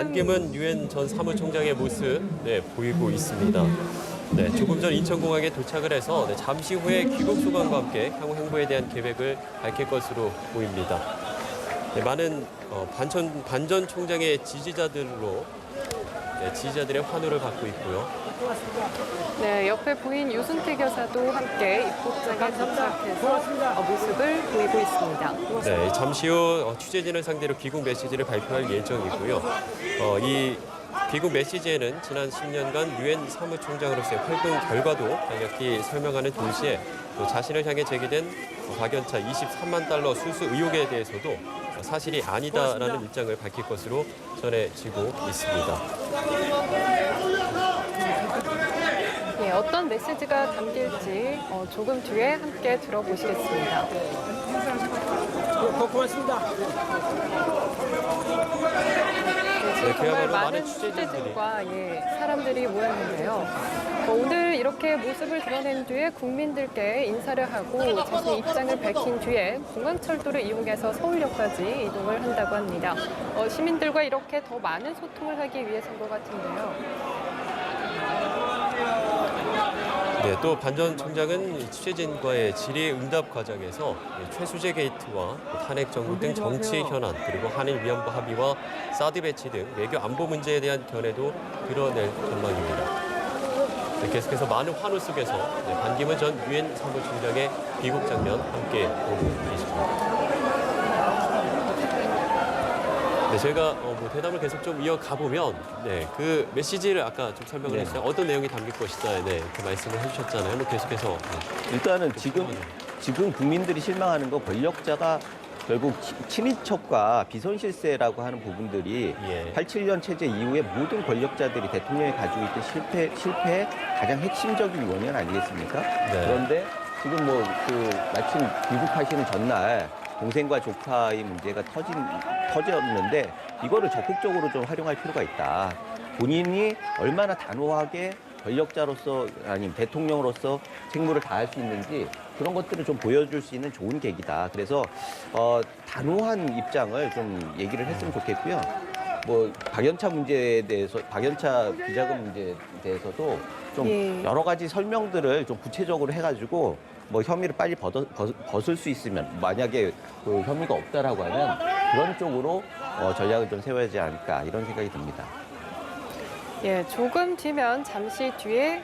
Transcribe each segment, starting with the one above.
반기문 유엔 전 사무총장의 모습 보이고 있습니다. 조금 전 인천공항에 도착을 해서 잠시 후에 귀국 소감과 함께 향후 행보에 대한 계획을 밝힐 것으로 보입니다. 많은 반전 총장의 지지자들로 지지자들의 환호를 받고 있고요. 네, 옆에 부인 유순택 여사도 함께 입국장에 도착해서 모습을 보이고 있습니다. 잠시 후 취재진을 상대로 귀국 메시지를 발표할 예정이고요. 이 귀국 메시지에는 지난 10년간 유엔 사무총장으로서의 활동 결과도 간략히 설명하는 동시에 또 자신을 향해 제기된 박연차 23만 달러 수수 의혹에 대해서도 사실이 아니다라는 입장을 밝힐 것으로 전해지고 있습니다. 네, 어떤 메시지가 담길지 조금 뒤에 함께 들어보시겠습니다. 고맙습니다. 정말 많은 취재진과 사람들이 모였는데요. 오늘 이렇게 모습을 드러낸 뒤에 국민들께 인사를 하고 자신의 입장을 밝힌 뒤에 공항철도를 이용해서 서울역까지 이동을 한다고 합니다. 시민들과 이렇게 더 많은 소통을 하기 위해서인 것 같은데요. 또 반전 총장은 취재진과의 질의응답 과정에서 최수재 게이트와 탄핵 정국 등 정치 현안 그리고 한일 위안부 합의와 사드 배치 등 외교 안보 문제에 대한 견해도 드러낼 전망입니다. 계속해서 많은 환호 속에서 반기문 전 유엔 사무총장의 귀국 장면 함께 보고 계십니다. 저희가 대담을 계속 좀 이어가 보면 그 메시지를 아까 좀 설명을 했어요. 어떤 내용이 담길 것이다 그 말씀을 해주셨잖아요. 계속해서 일단은 지금 국민들이 실망하는 거 권력자가 결국 친인척과 비선실세라고 하는 부분들이 87년 체제 이후에 모든 권력자들이 대통령이 가지고 있던 실패의 가장 핵심적인 원인 아니겠습니까? 그런데 지금 마침 귀국하시는 전날 동생과 조카의 문제가 터졌는데 이거를 적극적으로 좀 활용할 필요가 있다. 본인이 얼마나 단호하게 권력자로서 아니면 대통령으로서 책무를 다할 수 있는지 그런 것들을 좀 보여줄 수 있는 좋은 계기다. 그래서 단호한 입장을 좀 얘기를 했으면 좋겠고요. 박연차 문제에 대해서, 박연차 비자금 문제에 대해서도 좀 여러 가지 설명들을 좀 구체적으로 해가지고 혐의를 빨리 벗을 수 있으면 만약에 그 혐의가 없다라고 하면 그런 쪽으로 전략을 좀 세워야 하지 않을까 이런 생각이 듭니다. 조금 뒤면 잠시 뒤에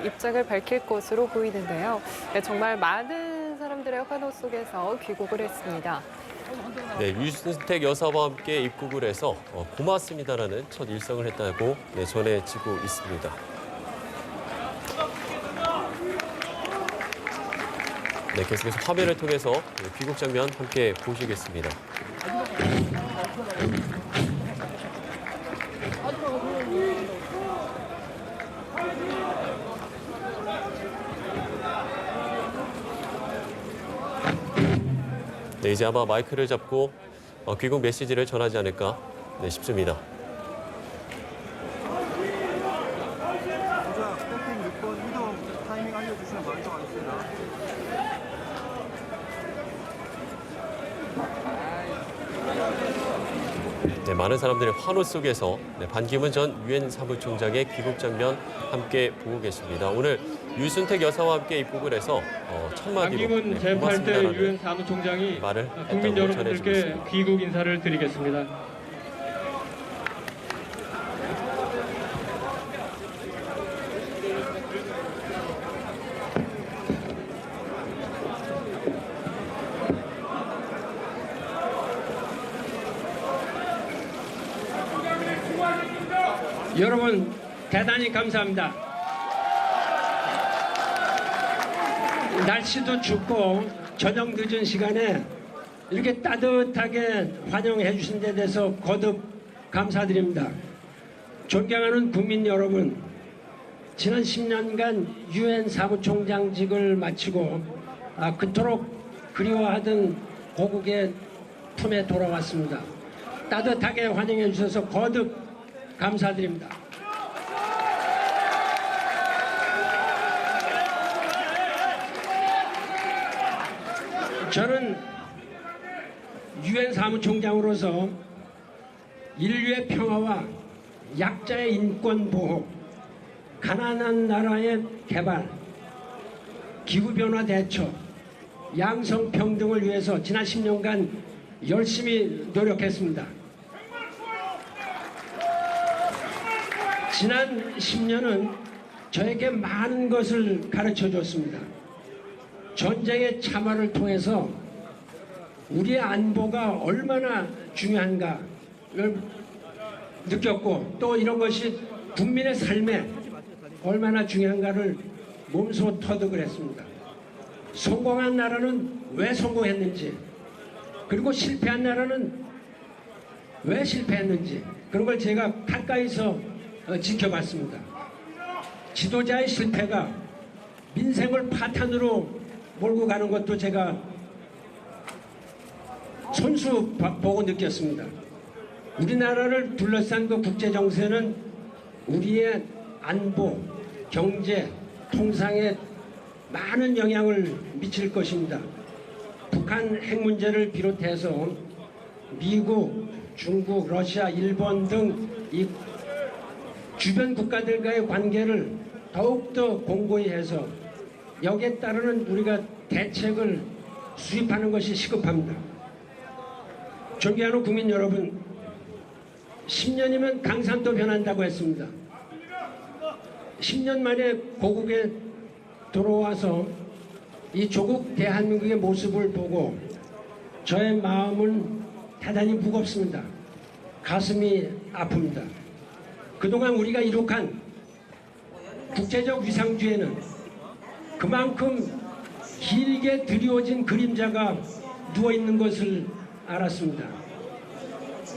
입장을 밝힐 것으로 보이는데요. 정말 많은 사람들의 환호 속에서 귀국을 했습니다. 유순택 여사와 함께 입국을 해서 고맙습니다라는 첫 일성을 했다고 전해지고 있습니다. 계속해서 화면을 통해서 귀국 장면 함께 보시겠습니다. 이제 아마 마이크를 잡고 귀국 메시지를 전하지 않을까 싶습니다. 많은 사람들의 환호 속에서 반기문 전 유엔 사무총장의 귀국 장면 함께 보고 계십니다. 오늘 유순택 여사와 함께 입국을 해서 첫 마디로 반기문 제8대 유엔 사무총장이 말을 국민 여러분들께 귀국 인사를 드리겠습니다. 여러분 대단히 감사합니다. 날씨도 춥고 저녁 늦은 시간에 이렇게 따뜻하게 환영해 주신 데 대해서 거듭 감사드립니다. 존경하는 국민 여러분, 지난 10년간 유엔 사무총장직을 마치고 그토록 그리워하던 고국의 품에 돌아왔습니다. 따뜻하게 환영해 주셔서 거듭 감사드립니다. 저는 유엔 사무총장으로서 인류의 평화와 약자의 인권 보호, 가난한 나라의 개발, 기후변화 대처, 양성평등을 위해서 지난 10년간 열심히 노력했습니다. 지난 10년은 저에게 많은 것을 가르쳐 줬습니다. 전쟁의 참화를 통해서 우리의 안보가 얼마나 중요한가를 느꼈고, 또 이런 것이 국민의 삶에 얼마나 중요한가를 몸소 터득을 했습니다. 성공한 나라는 왜 성공했는지, 그리고 실패한 나라는 왜 실패했는지, 그런 걸 제가 가까이서 지켜봤습니다. 지도자의 실패가 민생을 파탄으로 몰고 가는 것도 제가 손수 보고 느꼈습니다. 우리나라를 둘러싼 그 국제 정세는 우리의 안보, 경제, 통상에 많은 영향을 미칠 것입니다. 북한 핵 문제를 비롯해서 미국, 중국, 러시아, 일본 등 이 주변 국가들과의 관계를 더욱더 공고히 해서 여기에 따르는 우리가 대책을 수립하는 것이 시급합니다. 존경하는 국민 여러분, 10년이면 강산도 변한다고 했습니다. 10년 만에 고국에 들어와서 이 조국 대한민국의 모습을 보고 저의 마음은 대단히 무겁습니다. 가슴이 아픕니다. 그동안 우리가 이룩한 국제적 위상주의는 그만큼 길게 드리워진 그림자가 누워있는 것을 알았습니다.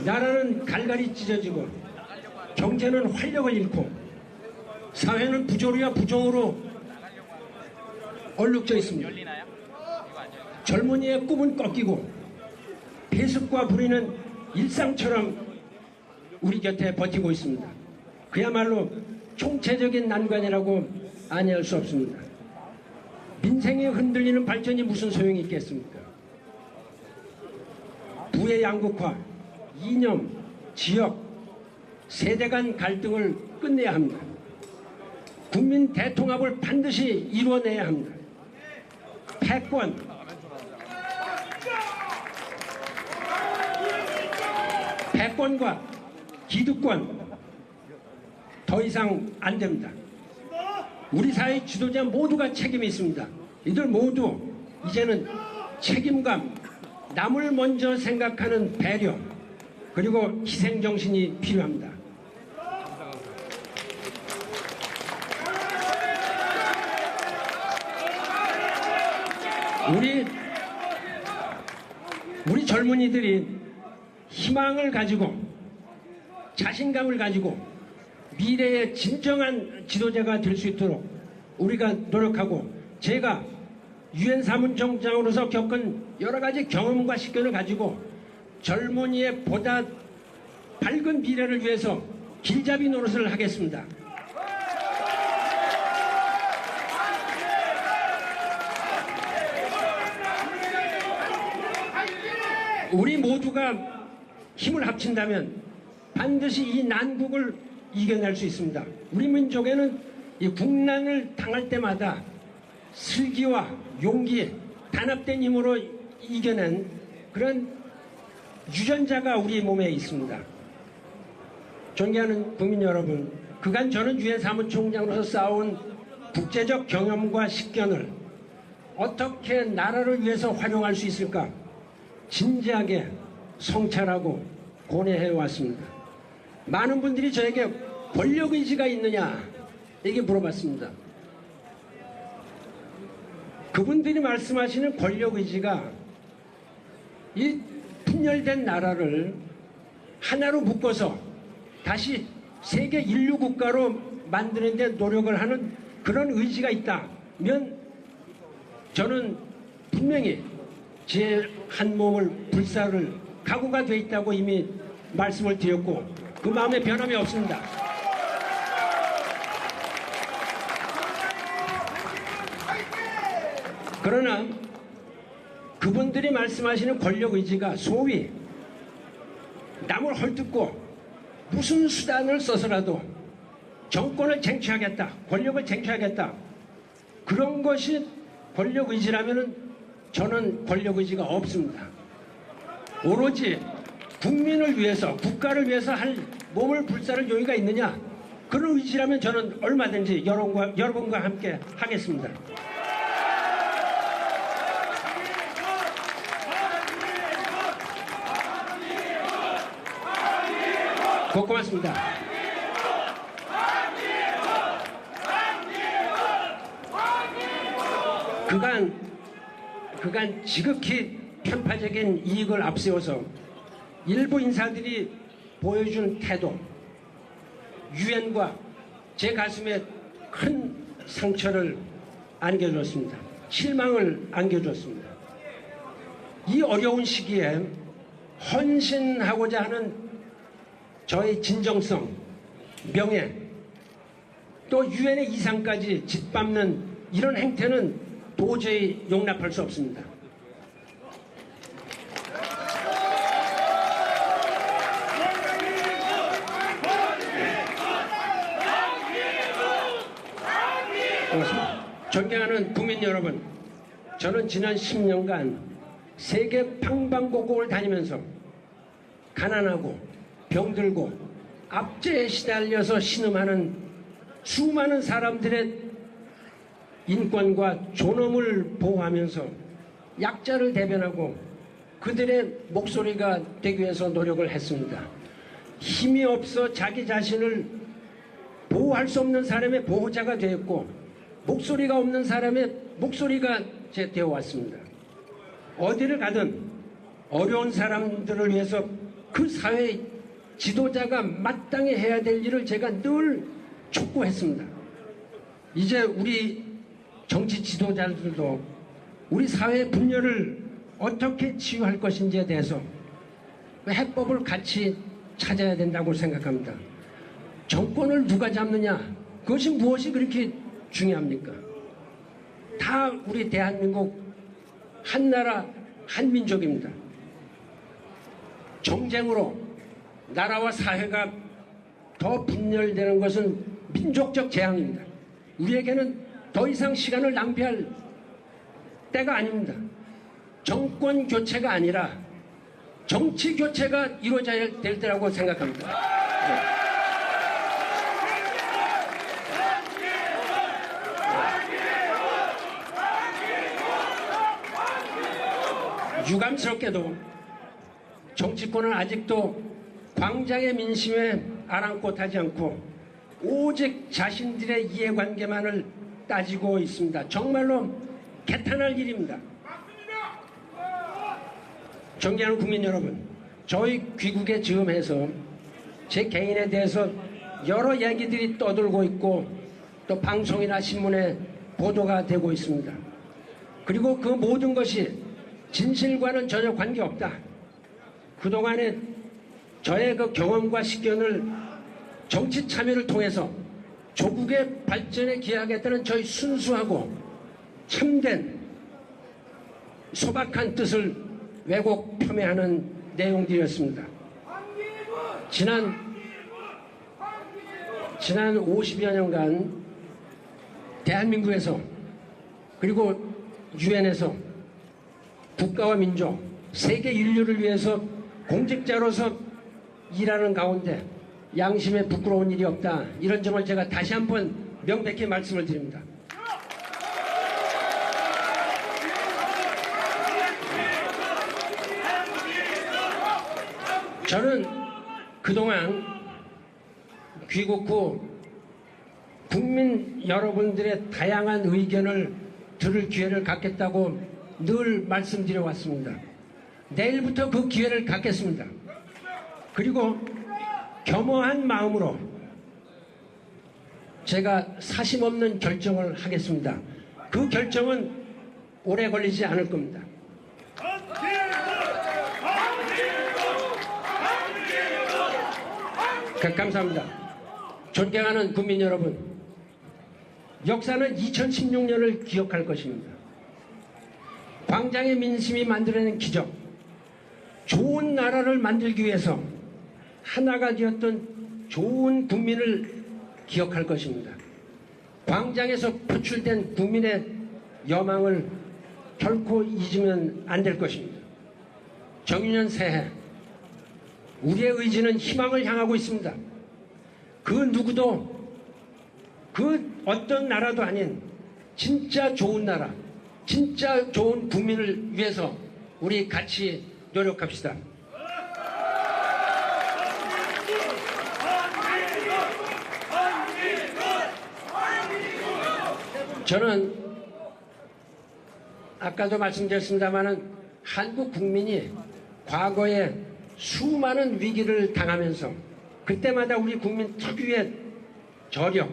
나라는 갈갈이 찢어지고, 경제는 활력을 잃고, 사회는 부조리와 부정으로 얼룩져 있습니다. 젊은이의 꿈은 꺾이고, 폐습과 불의는 일상처럼 우리 곁에 버티고 있습니다. 그야말로 총체적인 난관이라고 아니할 수 없습니다. 민생이 흔들리는 발전이 무슨 소용이 있겠습니까? 부의 양극화, 이념, 지역, 세대 간 갈등을 끝내야 합니다. 국민 대통합을 반드시 이루어내야 합니다. 패권과 기득권 더 이상 안 됩니다. 우리 사회 지도자 모두가 책임이 있습니다. 이들 모두 이제는 책임감, 남을 먼저 생각하는 배려, 그리고 희생정신이 필요합니다. 우리 젊은이들이 희망을 가지고, 자신감을 가지고 미래의 진정한 지도자가 될 수 있도록 우리가 노력하고, 제가 유엔 사무총장으로서 겪은 여러 가지 경험과 식견을 가지고 젊은이의 보다 밝은 미래를 위해서 길잡이 노릇을 하겠습니다. 우리 모두가 힘을 합친다면 반드시 이 난국을 이겨낼 수 있습니다. 우리 민족에는 이 국난을 당할 때마다 슬기와 용기, 단합된 힘으로 이겨낸 그런 유전자가 우리 몸에 있습니다. 존경하는 국민 여러분, 그간 저는 유엔 사무총장으로서 쌓아온 국제적 경험과 식견을 어떻게 나라를 위해서 활용할 수 있을까 진지하게 성찰하고 고뇌해 왔습니다. 많은 분들이 저에게 권력의지가 있느냐 이게 물어봤습니다. 그분들이 말씀하시는 권력의지가 이 분열된 나라를 하나로 묶어서 다시 세계 인류 국가로 만드는 데 노력을 하는 그런 의지가 있다면 저는 분명히 제 한 몸을 불사를 각오가 돼 있다고 이미 말씀을 드렸고 그 마음에 변함이 없습니다. 그러나 그분들이 말씀하시는 권력 의지가 소위 남을 헐뜯고 무슨 수단을 써서라도 정권을 쟁취하겠다, 권력을 쟁취하겠다. 그런 것이 권력 의지라면은 저는 권력 의지가 없습니다. 오로지 국민을 위해서, 국가를 위해서 할 몸을 불사를 용의가 있느냐? 그런 의지라면 저는 얼마든지 여러분과 함께 하겠습니다. 고맙습니다. 그간 지극히 편파적인 이익을 앞세워서 일부 인사들이 보여준 태도, 유엔과 제 가슴에 큰 상처를 안겨줬습니다. 실망을 안겨줬습니다. 이 어려운 시기에 헌신하고자 하는 저의 진정성, 명예, 또 유엔의 이상까지 짓밟는 이런 행태는 도저히 용납할 수 없습니다. 존경하는 국민 여러분, 저는 지난 10년간 세계 방방곡곡을 다니면서 가난하고 병들고 압제에 시달려서 신음하는 수많은 사람들의 인권과 존엄을 보호하면서 약자를 대변하고 그들의 목소리가 되기 위해서 노력을 했습니다. 힘이 없어 자기 자신을 보호할 수 없는 사람의 보호자가 되었고 목소리가 없는 사람의 목소리가 되어 왔습니다. 어디를 가든 어려운 사람들을 위해서 그 사회 지도자가 마땅히 해야 될 일을 제가 늘 촉구했습니다. 이제 우리 정치 지도자들도 우리 사회 분열을 어떻게 치유할 것인지에 대해서 해법을 같이 찾아야 된다고 생각합니다. 정권을 누가 잡느냐, 그것이 무엇이 그렇게 중요합니까? 다 우리 대한민국 한나라 한민족입니다. 정쟁으로 나라와 사회가 더 분열되는 것은 민족적 재앙입니다. 우리에게는 더 이상 시간을 낭비할 때가 아닙니다. 정권 교체가 아니라 정치 교체가 이루어져야 될 때라고 생각합니다. 네. 유감스럽게도 정치권은 아직도 광장의 민심에 아랑곳하지 않고 오직 자신들의 이해관계만을 따지고 있습니다. 정말로 개탄할 일입니다. 존경하는 국민 여러분, 저희 귀국에 즈음해서 제 개인에 대해서 여러 얘기들이 떠돌고 있고 또 방송이나 신문에 보도가 되고 있습니다. 그리고 그 모든 것이 진실과는 전혀 관계없다. 그동안에 저의 그 경험과 식견을 정치 참여를 통해서 조국의 발전에 기여하겠다는 저희 순수하고 참된 소박한 뜻을 왜곡 폄훼하는 내용들이었습니다. 지난 50여 년간 대한민국에서 그리고 유엔에서 국가와 민족, 세계 인류를 위해서 공직자로서 일하는 가운데 양심에 부끄러운 일이 없다. 이런 점을 제가 다시 한번 명백히 말씀을 드립니다. 저는 그동안 귀국 후 국민 여러분들의 다양한 의견을 들을 기회를 갖겠다고 늘 말씀드려 왔습니다. 내일부터 그 기회를 갖겠습니다. 그리고 겸허한 마음으로 제가 사심없는 결정을 하겠습니다. 그 결정은 오래 걸리지 않을 겁니다. 감사합니다. 존경하는 국민 여러분, 역사는 2016년을 기억할 것입니다. 광장의 민심이 만들어낸 기적, 좋은 나라를 만들기 위해서 하나가 되었던 좋은 국민을 기억할 것입니다. 광장에서 표출된 국민의 여망을 결코 잊으면 안 될 것입니다. 정유년 새해, 우리의 의지는 희망을 향하고 있습니다. 그 누구도 그 어떤 나라도 아닌 진짜 좋은 나라, 진짜 좋은 국민을 위해서 우리 같이 노력합시다. 저는 아까도 말씀드렸습니다마는 한국 국민이 과거에 수많은 위기를 당하면서 그때마다 우리 국민 특유의 저력,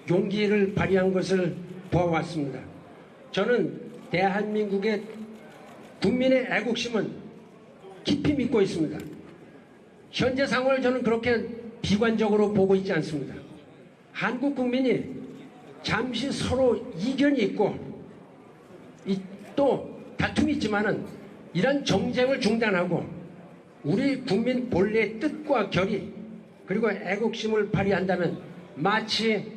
용기를 발휘한 것을 보아왔습니다. 저는 대한민국의 국민의 애국심은 깊이 믿고 있습니다. 현재 상황을 저는 그렇게 비관적으로 보고 있지 않습니다. 한국 국민이 잠시 서로 이견이 있고 또 다툼이 있지만은 이런 정쟁을 중단하고 우리 국민 본래의 뜻과 결의 그리고 애국심을 발휘한다면 마치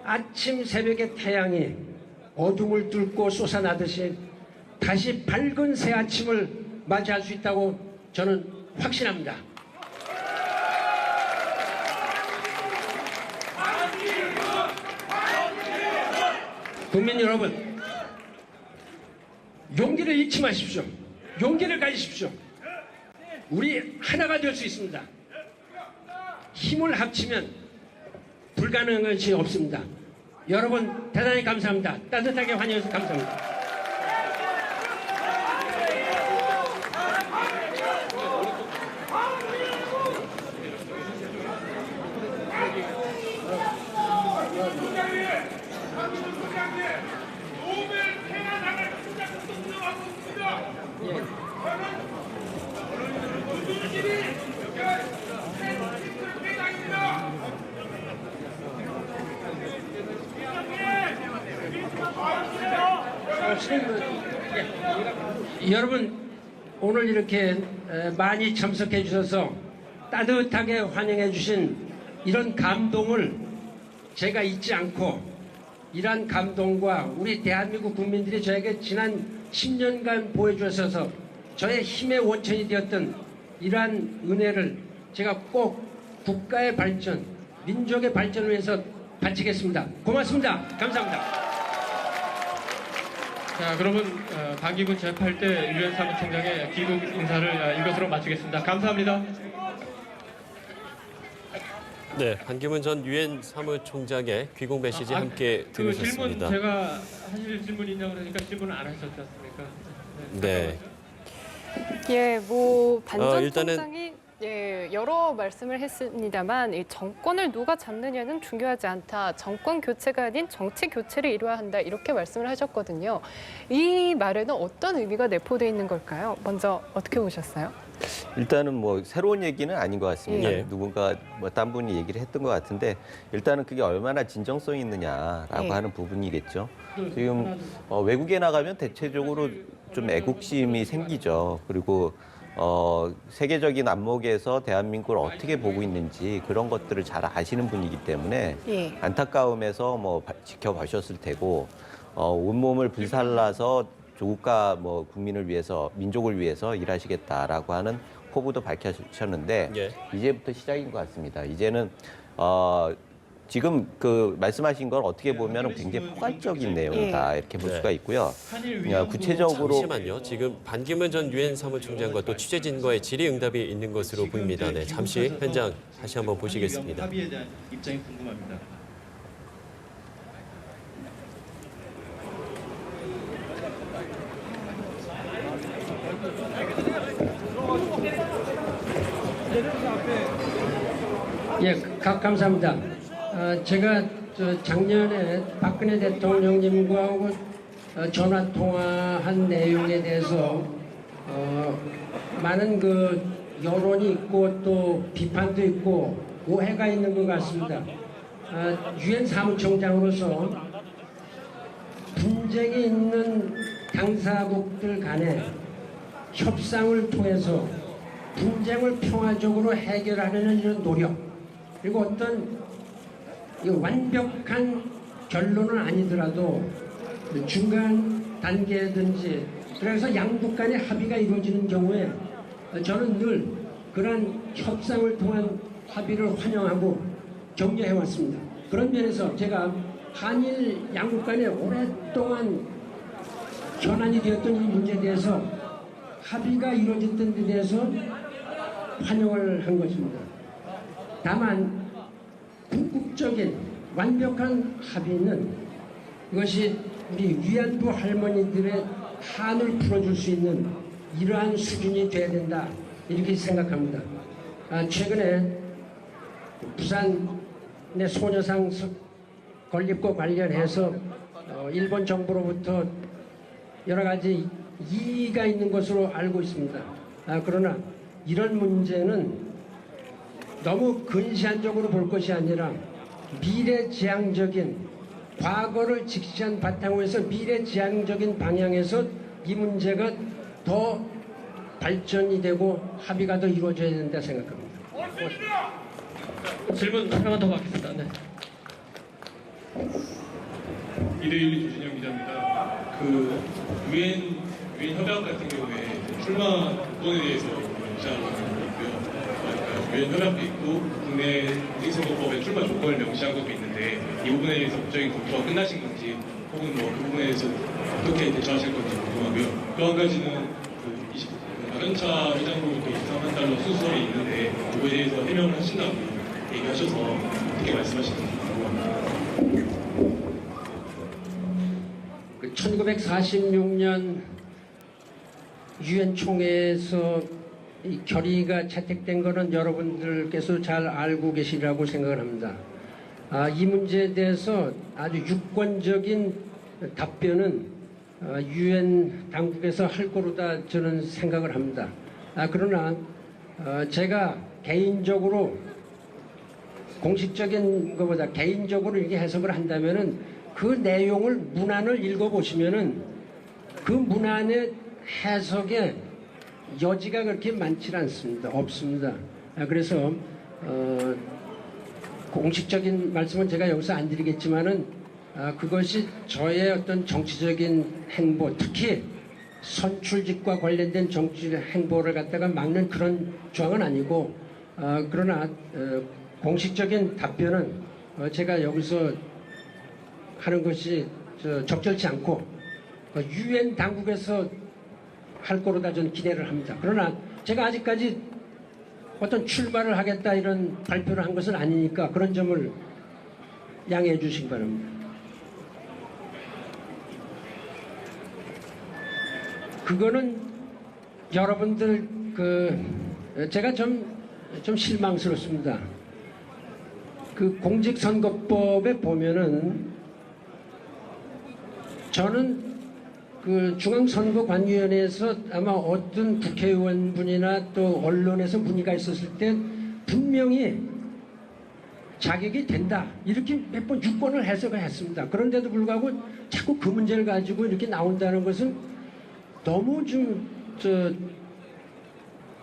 아침 새벽의 태양이 어둠을 뚫고 솟아나듯이 다시 밝은 새 아침을 맞이할 수 있다고 저는 확신합니다. 국민 여러분, 용기를 잃지 마십시오. 용기를 가지십시오. 우리 하나가 될 수 있습니다. 힘을 합치면 불가능한 것이 없습니다. 여러분 대단히 감사합니다. 따뜻하게 환영해서 감사합니다. 여러분 오늘 이렇게 많이 참석해 주셔서 따뜻하게 환영해 주신 이런 감동을 제가 잊지 않고 이러한 감동과 우리 대한민국 국민들이 저에게 지난 10년간 보여주셔서 저의 힘의 원천이 되었던 이러한 은혜를 제가 꼭 국가의 발전, 민족의 발전을 위해서 바치겠습니다. 고맙습니다. 감사합니다. 자, 그러면 반기문 제8대 유엔 사무총장의 귀국 인사를 이것으로 마치겠습니다. 감사합니다. 네, 반기문 전 유엔 사무총장의 귀국 메시지 함께 그 들으셨습니다. 질문 제가 하실 질문이 있냐고 그러니까 질문을 안 하셨지 않습니까? 네. 예, 뭐 반전 일단은 총장이 여러 말씀을 했습니다만 이 정권을 누가 잡느냐는 중요하지 않다. 정권 교체가 아닌 정치 교체를 이루어야 한다. 이렇게 말씀을 하셨거든요. 이 말에는 어떤 의미가 내포되어 있는 걸까요? 먼저 어떻게 보셨어요? 일단은 뭐 새로운 얘기는 아닌 것 같습니다. 예. 누군가 뭐 딴 분이 얘기를 했던 것 같은데 일단은 그게 얼마나 진정성이 있느냐라고 예. 하는 부분이겠죠. 지금 외국에 나가면 대체적으로 좀 애국심이 생기죠. 그리고 세계적인 안목에서 대한민국을 어떻게 보고 있는지 그런 것들을 잘 아시는 분이기 때문에 예. 안타까움에서 뭐 지켜보셨을 테고 온몸을 불살라서 조국과 뭐 국민을 위해서 민족을 위해서 일하시겠다라고 하는 포부도 밝히셨는데 예. 이제부터 시작인 것 같습니다. 이제는 지금 그 말씀하신 걸 어떻게 보면 굉장히 포괄적인 내용이다 이렇게 볼 네. 수가 있고요. 구체적으로 잠시만요. 지금 반기문 전 유엔 사무총장과 또 취재진과의 질의응답이 있는 것으로 보입니다. 네, 잠시 현장 다시 한번 보시겠습니다. 합의에 대한 입장이 궁금합니다. 예, 감사합니다. 제가 작년에 박근혜 대통령님과 전화 통화한 내용에 대해서 많은 그 여론이 있고 또 비판도 있고 오해가 있는 것 같습니다. 유엔 사무총장으로서 분쟁이 있는 당사국들 간에 협상을 통해서 분쟁을 평화적으로 해결하려는 이런 노력, 그리고 어떤 완벽한 결론은 아니더라도 중간 단계든지 그래서 양국 간의 합의가 이루어지는 경우에 저는 늘 그러한 협상을 통한 합의를 환영하고 격려해 왔습니다. 그런 면에서 제가 한일 양국 간에 오랫동안 현안이 되었던 이 문제에 대해서 합의가 이루어졌던 데 대해서 환영을 한 것입니다. 다만 궁극적인 완벽한 합의는 이것이 우리 위안부 할머니들의 한을 풀어줄 수 있는 이러한 수준이 돼야 된다 이렇게 생각합니다. 최근에 부산의 소녀상 건립과 관련해서 일본 정부로부터 여러 가지 이의가 있는 것으로 알고 있습니다. 그러나 이런 문제는 너무 근시안적으로 볼 것이 아니라 미래지향적인 과거를 직시한 바탕으로 해서 미래지향적인 방향에서 이 문제가 더 발전이 되고 합의가 더 이루어져야 된다 생각합니다. 질문 하나만 더 받겠습니다. 네. 이대일 유진영 기자입니다. 그 유엔 협약 같은 경우에 출마 공론에 대해서 기자로 있고요. 그러니까 유엔 협약도 있고 국내 공직선거법에 출마 조건을 명시한 것도 있는데 이 부분에 대해서 법적인 검토가 끝나신 건지 혹은 뭐 그 부분에 대해서 어떻게 대처하실 건지 궁금하고요. 또 한 가지는 박연차 회장으로부터 23만 달러 수수설이 있는데 그거에 대해서 해명을 하신다고 얘기하셔서 어떻게 말씀하시는지 궁금합니다. 1946년 유엔 총회에서 이 결의가 채택된 것은 여러분들께서 잘 알고 계시리라고 생각을 합니다. 이 문제에 대해서 아주 유권적인 답변은 유엔 당국에서 할 거로다 저는 생각을 합니다. 그러나 제가 개인적으로 공식적인 것보다 개인적으로 이렇게 해석을 한다면은 그 내용을 문안을 읽어보시면은 그 문안의 해석에 여지가 그렇게 많지 않습니다. 없습니다. 그래서 공식적인 말씀은 제가 여기서 안 드리겠지만은 그것이 저의 어떤 정치적인 행보, 특히 선출직과 관련된 정치 행보를 갖다가 막는 그런 조항은 아니고 그러나 공식적인 답변은 제가 여기서 하는 것이 적절치 않고 유엔 당국에서 할 거로다 저는 기대를 합니다. 그러나 제가 아직까지 어떤 출마를 하겠다 이런 발표를 한 것은 아니니까 그런 점을 양해해 주시기 바랍니다. 그거는 여러분들 제가 좀 실망스럽습니다. 그 공직선거법에 보면은 저는 그 중앙선거관리위원회에서 아마 어떤 국회의원분이나 또 언론에서 문의가 있었을 때 분명히 자격이 된다 이렇게 몇 번 유권을 해석을 했습니다. 그런데도 불구하고 자꾸 그 문제를 가지고 이렇게 나온다는 것은 너무 좀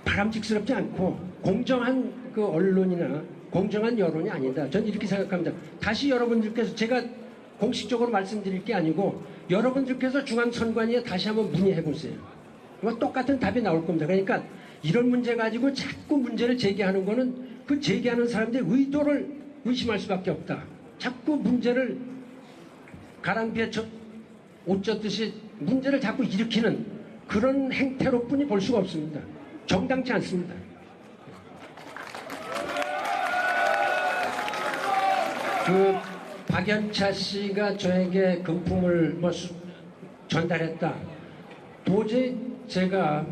바람직스럽지 않고 공정한 그 언론이나 공정한 여론이 아니다. 저는 이렇게 생각합니다. 다시 여러분들께서 제가 공식적으로 말씀드릴 게 아니고 여러분들께서 중앙선관위에 다시 한번 문의해 보세요. 똑같은 답이 나올 겁니다. 그러니까 이런 문제 가지고 자꾸 문제를 제기하는 거는 그 제기하는 사람들의 의도를 의심할 수밖에 없다. 자꾸 문제를 가랑비에 옷 젖듯이 문제를 자꾸 일으키는 그런 행태로뿐이 볼 수가 없습니다. 정당치 않습니다. 박연차 씨가 저에게 금품을 전달했다. 도저히 제가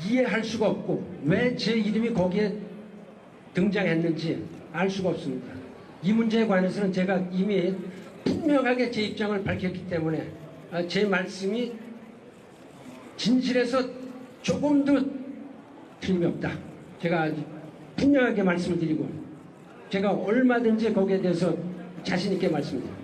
이해할 수가 없고 왜 제 이름이 거기에 등장했는지 알 수가 없습니다. 이 문제에 관해서는 제가 이미 분명하게 제 입장을 밝혔기 때문에 제 말씀이 진실에서 조금도 틀림이 없다. 제가 아주 분명하게 말씀을 드리고 제가 얼마든지 거기에 대해서 자신 있게 말씀드립니다.